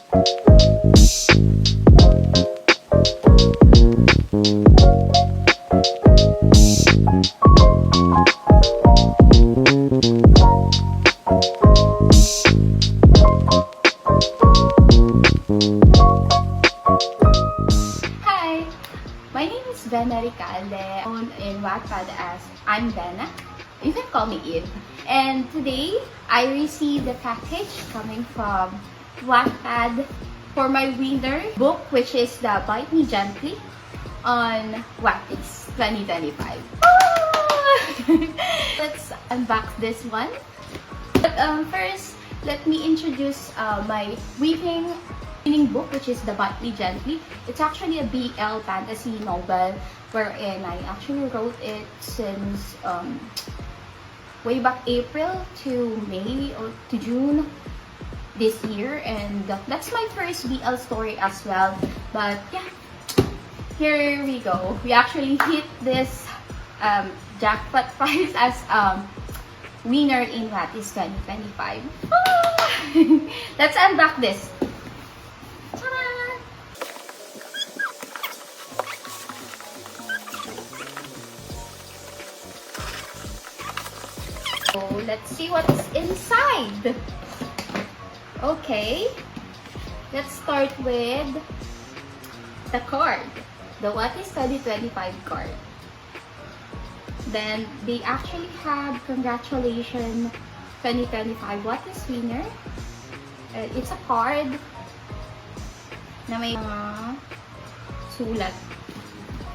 My name is Benna Ricalde, known in Wattpad as I'm Benna. You can call me Eve. And today, I received a package coming from Wattpad for my winner book, which is the Bite Me Gently on Wattpad 2025. Let's unbox this one. But first, let me introduce my winning book, which is the Bite Me Gently. It's actually a BL fantasy novel wherein I actually wrote it since way back April to May or to June this year, and that's my first BL story as well. But yeah, here we go. We actually hit this jackpot prize as winner in Wattpad 2025. Let's unbox this. So let's see what's inside. Okay, let's start with the card, the Wattpad 2025 card. Then they actually have congratulations 2025 Wattpad winner. It's a card na may mga sulat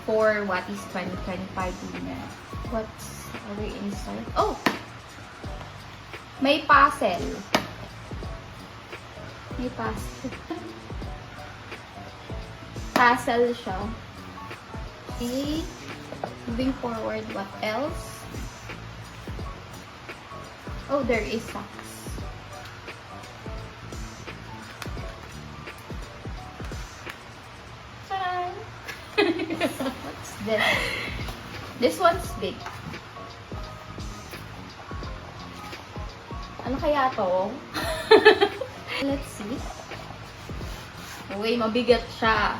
for Wattpad 2025 winner. What's other inside? Oh! May puzzle. May puzzle. Puzzle siya. Okay. Moving forward, what else? Oh, there is socks. Ta-da! What's this? This one's big. Ano kaya to? Let's see. Uy, mabigat siya.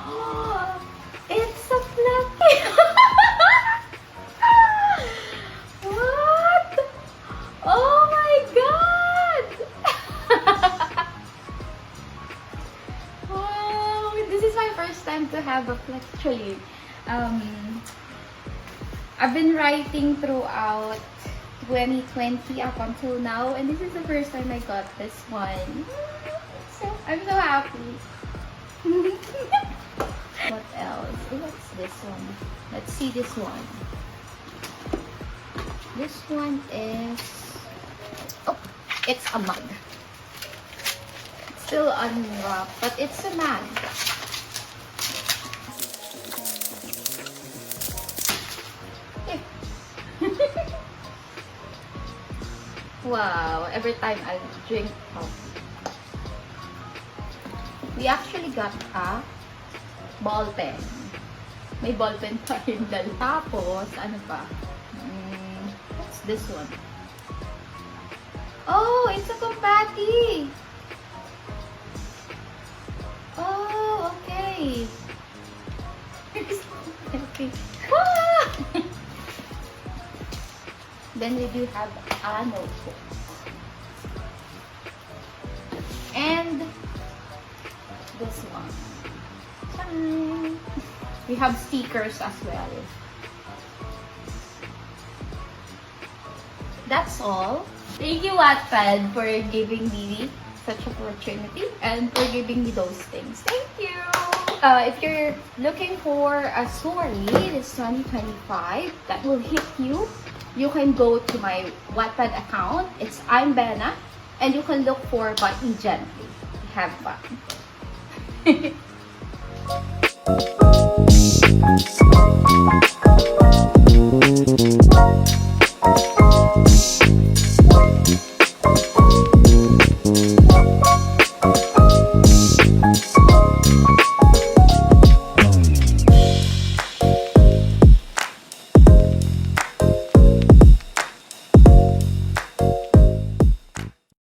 Oh, it's a fluffy. What? Oh my god! Wow, this is my first time to have a fluffy. Actually, I've been writing throughout 2020 up until now, and this is the first time I got this one. So I'm so happy. What else? Oh, what's this one? Let's see this one. This one is... Oh, it's a mug. It's still unwrapped, but it's a mug. Wow, every time I drink coffee. We actually got a ball pen. May ball pen pa rin dala. Tapos, ano pa? What's this one? Oh, it's a compati! Oh, okay. Okay. Then we do have a notebook. And this one. We have stickers as well. That's all. Thank you, Wattpad, for giving me such opportunity and for giving me those things. Thank you! If you're looking for a story this 2025 that will hit you, you can go to my Wattpad account. It's I'm Benna, and you can look for Bite Me Gently. Have fun.